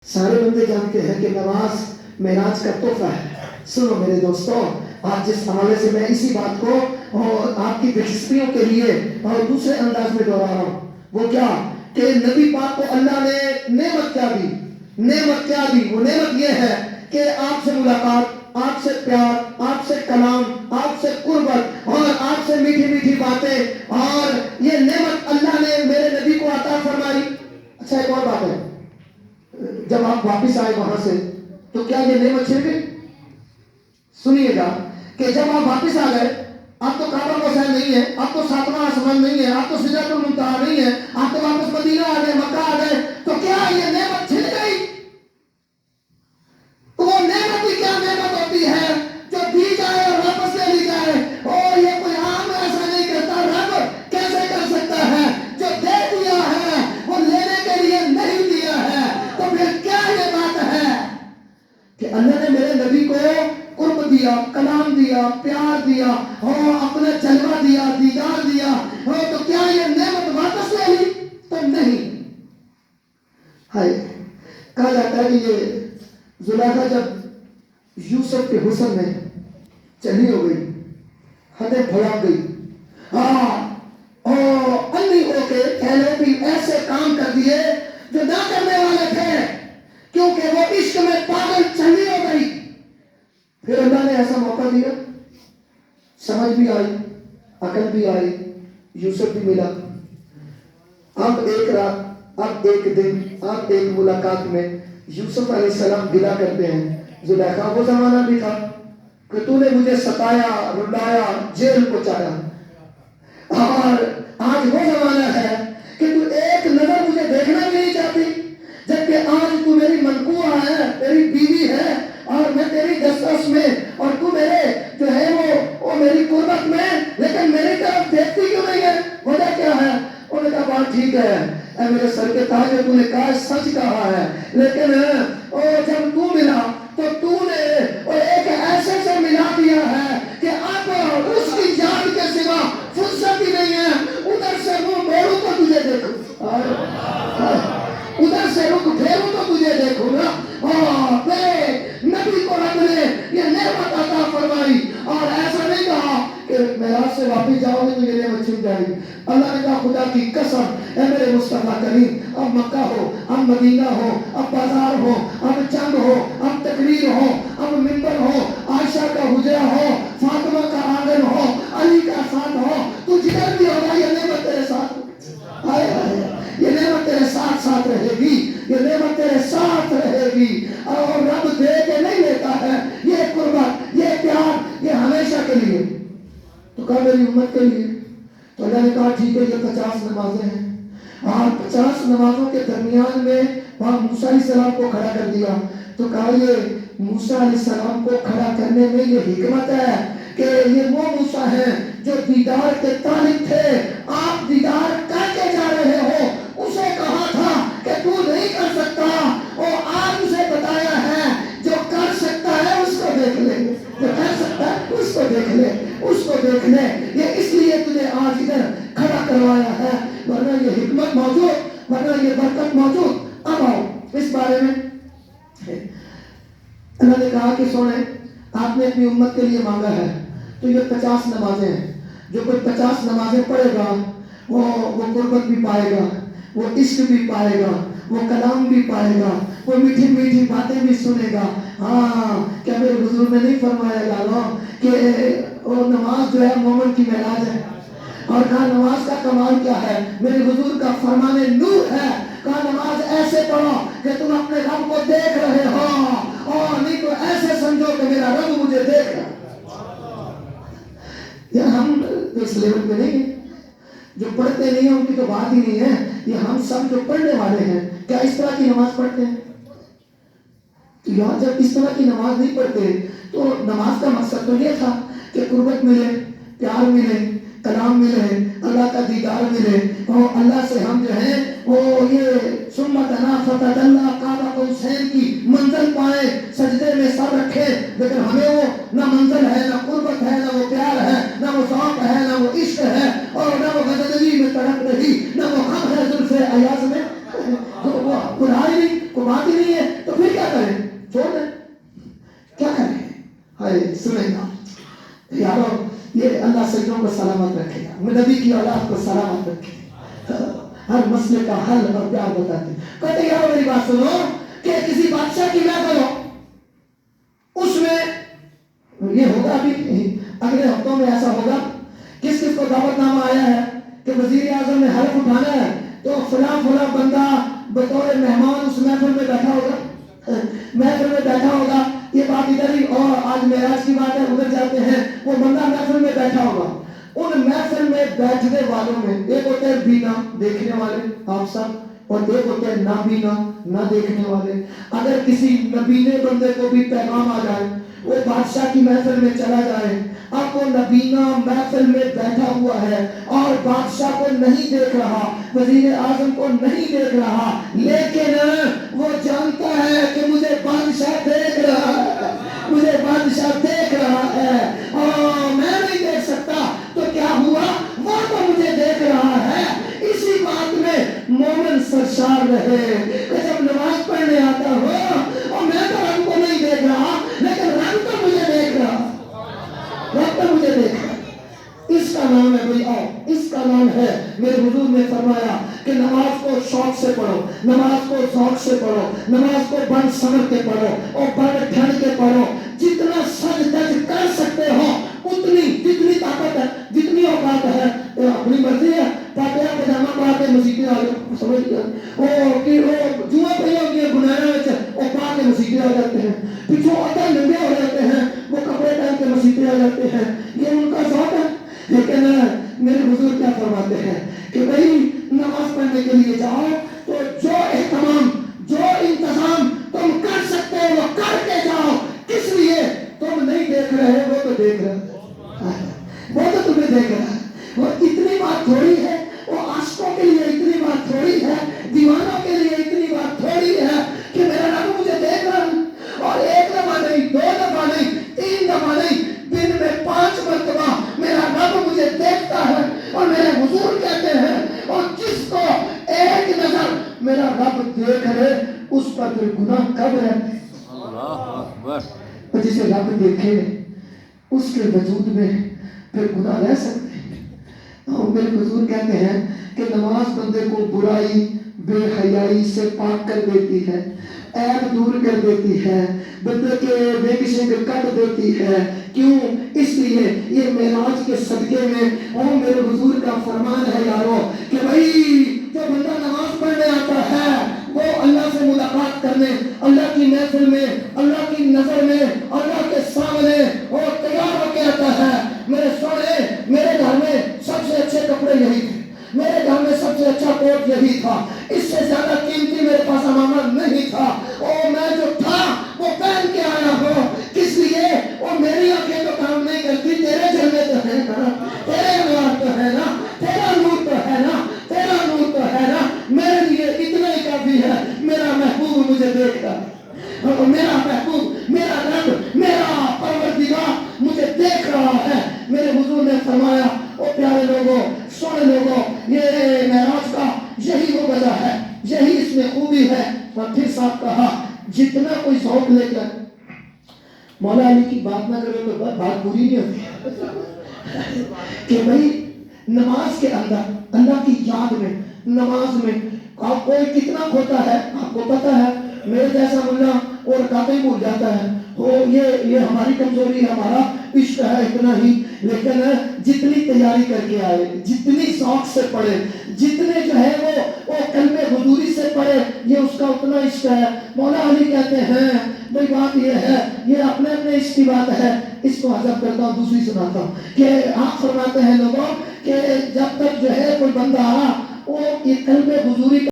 سارے بندے جانتے ہیں کہ نماز معراج کا تحفہ ہے۔ سنو میرے دوستو، آج جس حوالے سے میں اسی بات کو اور آپ کی دلچسپیوں کے لیے اور دوسرے انداز میں دوہرا رہا ہوں، وہ کیا کہ نبی پاک کو اللہ نے نعمت کیا دی، نعمت کیا دی؟ وہ نعمت یہ ہے کہ آپ سے ملاقات، آپ سے پیار، آپ سے کلام، آپ سے قربت اور آپ سے میٹھی میٹھی باتیں، اور یہ نعمت اللہ نے میرے نبی کو عطا فرمائی۔ اچھا ایک اور بات ہے، جب آپ واپس آئے وہاں سے تو کیا یہ نعمت چھن گئی؟ سنیے گا کہ جب آپ واپس آ گئے، آپ تو کعبہ کو سیر نہیں ہے، آپ تو ساتواں آسمان نہیں ہے، آپ تو سدرۃ المنتہا نہیں ہے، آپ تو واپس مدینہ آ گئے، مکہ آ گئے، تو کیا یہ نعمت چھن گئی؟ وہ نعمت ہی کیا نعمت ہوتی ہے جو دی جائے اور واپس لے لی جائے؟ اور یہ کوئی عام ایسا نہیں کرتا، رب کیسے کر سکتا ہے؟ جو دے دیا ہے وہ لینے کے لیے نہیں دیا ہے، تو پھر کیا یہ بات ہے کہ اللہ نے میرے نبی کو قرب دیا، کلام دیا، پیار دیا اور اپنا جلوہ دیا، دیدار دیا، تو کیا یہ نعمت واپس لے لی؟ تو نہیں۔ ہائے، کہا جاتا ہے کہ یہ زلیخا جب یوسف کے حسن میں چلی ہو گئی، حدیں بھڑک گئی، اور اندھی ہو کے پہلے بھی ایسے کام کر دیے جو نہ کرنے والے تھے، کیونکہ وہ عشق میں پاگل چلی ہو گئی۔ پھر اللہ نے ایسا موقع دیا، سمجھ بھی آئی، عقل بھی آئی، یوسف بھی ملا۔ اب ایک رات، اب ایک دن، اب ایک ملاقات میں یوسف علیہ السلام گلا کرتے ہیں، زلیخا وہ زمانہ بھی تھا کہ تو نے مجھے ستایا، رلایا، جیل پہنچایا، اور آج وہ زمانہ ہے کہ تو ایک نظر مجھے دیکھنا بھی نہیں چاہتی، جبکہ آج تو میری منقوہ ہے، میری بیوی ہے، اور میں تیری دسترس میں، اور تو میرے جو ہے وہ میری قربت میں، لیکن میری طرف دیکھتی کیوں نہیں ہے؟ وجہ کیا ہے؟ انہوں نے کہا بات ٹھیک ہے اے میرے سر کے تاج، تو نے کہا سچ کہا ہے، لیکن جب تو ملا تو تو نے ایک ایسے سے ملا دیا ہے کہ اب اس کی جان کے سوا فرصت ہی نہیں ہے۔ ادھر سے منہ موڑوں تو تجھے دیکھوں، ادھر سے رخ پھیروں تو تجھے دیکھوں گا۔ میرے نبی کو رب نے یہ نعمت عطا فرمائی، اور ایسا نہیں کہا کہ معراج سے واپس جاؤ گے تو یہ نعمت چھن جائے گی۔ اللہ نے کہا خدا کی قسم اے میرے مصطفیٰ کریم، اب مکہ ہو، اب مدینہ ہو، اب بازار ہو، اب چند ہو، اب تقریر ہو، اب منبر ہو، عائشہ کا حجرہ ہو، فاطمہ کا آنگن ہو، علی کا ساتھ ہو، تو جدھر بھی ہوگا یہ نعمت تیرے ساتھ آئے آئے، یہ نعمت تیرے ساتھ ساتھ رہے گی، یہ نعمت تیرے ساتھ رہے گی۔ اور رب دے کے نہیں لیتا ہے، یہ قربت، یہ پیار، یہ ہمیشہ کے لیے۔ تو کہا میری امت کے لیے۔ تو اللہ نے کہا ٹھیک ہے، یہ 50 نمازیں ہیں، اور 50 نمازوں کے درمیان میں وہاں موسیٰ علیہ السلام کو کھڑا کر دیا۔ تو کہا یہ موسیٰ علیہ السلام کو کھڑا کرنے میں یہ حکمت ہے کہ یہ وہ موسیٰ ہیں جو دیدار کے طالب تھے، آپ دیدار کر کے جا رہے ہو۔ اسے کہا تھا کہ تو نہیں کر سکتا، اور آج اسے بتایا ہے جو کر سکتا ہے اس کو دیکھ لے، جو کر سکتا ہے اس کو دیکھ لے، اس کو دیکھ لے۔ یہ اس لیے تجھے آج ادھر کھڑا کروایا ہے، ورنہ یہ حکمت موجود، ورنہ یہ برکت موجود۔ اب آؤ اس بارے میں اللہ نے کہا کہ سونے آپ نے اپنی امت کے لیے مانگا ہے، تو یہ 50 نمازیں ہیں، جو کوئی 50 نمازیں پڑھے گا وہ قربت بھی پائے گا، وہ عشق بھی پائے گا، وہ کلام بھی پائے گا، وہ میٹھی میٹھی باتیں بھی سنے گا۔ ہاں، کیا میرے بزرگ نے نہیں فرمایا گا کہ وہ نماز جو ہے مومن کی معراج ہے؟ اور کہا نماز کا کمال کیا ہے؟ میرے بزرگ کا فرمان نور ہے۔ کہا نماز ایسے پڑھو کہ تم اپنے رب کو دیکھ رہے ہو، اور نہیں تو ایسے سمجھو کہ میرا رب مجھے دیکھ رہا ہے۔ یہ ہم اس لیول پہ نہیں ہیں، جو پڑھتے نہیں ہیں ان کی تو بات ہی نہیں ہے۔ یہ ہم سب جو پڑھنے والے ہیں کیا اس طرح کی نماز پڑھتے ہیں؟ تو یہاں جب اس طرح کی نماز نہیں پڑھتے تو نماز کا مقصد تو یہ تھا کہ قربت ملے، پیار ملے، کلام ملے، اللہ کا دیدار ملے، اور اللہ سے ہم جو ہیں وہ یہ سمت انا فتح اللہ قاب قوسین کی منزل پائے، سجدے میں سر رکھے، لیکن ہمیں وہ نہ منزل ہے، نہ قربت ہے، نہ وہ پیار ہے، نہ وہ ذوق ہے، نہ وہ عشق ہے، اور نہ وہ غزلی میں تڑپ رہی، نہ وہ غم ہے زلف ایاز میں، وہ بڑھائی نہیں، کو بات ہی نہیں ہے تو پھر کیا کریں؟ چھوڑ دیں، کیا کریں؟ ہائے سنیں گا یارو، یہ اللہ سجدوں کو سلامت رکھے گا، نبی کی اولاد کو سلامت رکھے گا، ہر مسئلے کا حل اور پیار بتاتے ہیں۔ کہتے یارو میری بات سنو کہ کسی بادشاہ کی محفل ہو، اس میں یہ ہوگا ابھی اگلے ہفتوں میں ایسا ہوگا، کس کس کو دعوت نامہ آیا ہے کہ وزیر اعظم نے حلف اٹھانا ہے تو فلاں فلاں بندہ بطور مہمان اس محفل میں بیٹھا ہوگا، محفل میں بیٹھا ہوگا، یہ بات ادھر ہی، اور آج معراج کی بات ہے ادھر جاتے ہیں، وہ بندہ محفل میں بیٹھا ہوگا۔ ان محفل میں بیٹھنے والوں میں ایک ہوتے ہیں بینا دیکھنے والے آپ سب، اور ایک ہوتے ہیں نابینا نہ دیکھنے والے۔ اگر کسی نبینے بندے کو بھی پیغام آ جائے، وہ بادشاہ کی محفل میں چلا جائے، اب وہ نبینا محفل میں بیٹھا ہوا ہے اور بادشاہ کو نہیں دیکھ رہا، وزیر اعظم کو نہیں دیکھ رہا، لیکن وہ جانتا ہے کہ مجھے بادشاہ دیکھ رہا ہے، مجھے بادشاہ دیکھ رہا ہے اور میں نہیں دیکھ سکتا، تو کیا ہوا؟ وہ تو مجھے دیکھ رہا ہے۔ اسی بات میں مومن سرشار رہے کہ جب نماز پڑھنے آتا ہو اور میں تو رب کو نہیں دیکھ رہا، لیکن رب تو مجھے دیکھ رہا، رب تو مجھے دیکھ رہا۔ اس کا نام ہے بھائی، آؤ، اس کا نام ہے، میرے حضور نے فرمایا کہ نماز کو شوق سے پڑھو، نماز کو ذوق سے پڑھو، نماز کو بڑھ سمجھ کے پڑھو اور بڑھ ٹھنڈ کے پڑھو، جتنا سج دج کر سکتے ہو اتنی، جتنی طاقت ہے، جتنی اوقات ہے، اپنی مرضی ہے، پاٹیا پجامہ پا کے مسیحے آ جاؤ، سمجھ گیا، وہ جمعہ پڑھی ہوگی گناہ میں وہ پا کے مسیحے آ جاتے ہیں، پیچھوں آتا ننگے ہو جاتے ہیں، وہ کپڑے پہن کے مسیحے آ جاتے ہیں، یہ ان کا ذوق ہے۔ لیکن میرے حضور کیا فرماتے ہیں کہ بھائی نماز پڑھنے کے لیے جاؤ تو جو اہتمام، جو انتظام تم کر سکتے ہو وہ کر کے جاؤ، کس لیے؟ تم نہیں دیکھ رہے، وہ تو دیکھ رہا ہے، وہ تو تمہیں دیکھ رہا ہے۔ وہ اتنی بات تھوڑی ہے، وہ عاشقوں کے لیے اتنی بات تھوڑی ہے، دیوانوں کے لیے اتنی بات تھوڑی ہے کہ میرا رب مجھے دیکھ رہا ہے، اور ایک دفعہ نہیں، دو دفعہ نہیں، تین دفعہ نہیں، دن میں 5 مرتبہ میرا رب مجھے دیکھتا ہے۔ اور میرے حضور کہتے ہیں اور جس کو ایک نظر میرا رب دیکھ لے اس پر پھر گناہ کب رہتے ہیں؟ اللہ اکبر۔ اور جسے رب دیکھے اس کے وجود میں پھر گناہ رہ سکتے ہیں؟ اور میرے حضور کہتے ہیں کہ نماز بندے کو برائی، بے حیائی سے پاک کر دیتی ہے، عیب دور کر دیتی ہے، بندے کے بے کسی کو کٹ دیتی ہے۔ کیوں؟ اس لیے یہ معراج کے صدقے میں اور میرے حضور کا فرمان ہے یارو کہ بھائی جو بندہ نماز پڑھنے آتا ہے وہ اللہ سے ملاقات کرنے، اللہ کی محفل میں، اللہ کی نظر میں، اللہ کے سامنے وہ تیار ہو کے آتا ہے۔ میرے سونے، میرے گھر میں سب سے اچھے کپڑے یہی تھے، میرے گھر میں سب سے اچھا کوٹ یہی تھا، اس سے زیادہ قیمتی میرے پاس امامت نہیں تھا، اور میں جو تھا وہ پہن کے آیا ہوں، کس لیے؟ اور میری آنکھیں تو کام نہیں کرتی، تیرے جھلے تو ہے نا، تیرے انوار تو ہے نا، تیرا نور تو ہے نا، تیرا نور تو ہے نا، میرے لیے اتنا ہی کافی ہے، میرا محبوب مجھے دیکھ رہا ہے، اور میرا محبوب، میرا رب، میرا پروردگار مجھے دیکھ رہا ہے۔ میرے حضور نے فرمایا، او پیارے لوگوں، سونے لوگوں، یہ معراج کا یہی وہ وجہ ہے، یہی اس میں خوبی ہے۔ اور پھر صاحب کہا جتنا کوئی ذوق لے کر مولا علی کی بات نہ کرے تو بات پوری نہیں ہوتی کہ بھائی نماز کے اندر اللہ کی یاد میں، نماز میں آپ کوئی کتنا کھوتا ہے آپ کو پتا ہے، میرے جیسا ملا اور رکعتیں بھول جاتا ہے، یہ ہماری کمزوری ہے، ہمارا عشق ہے اتنا ہی، لیکن جتنی تیاری کر کے آئے، جتنی ذوق سے پڑھے، جتنے جو ہے وہ قلب حضوری سے پڑھے، یہ اس کا اتنا عشق ہے۔ مولا علی کہتے ہیں بھئی بات یہ ہے، یہ اپنے اپنے عشق کی بات ہے، اس کو حذف کرتا ہوں، دوسری سناتا ہوں کہ آپ فرماتے ہیں لوگوں کہ جب تک جو ہے کوئی بندہ وہ یہ قلب حضوری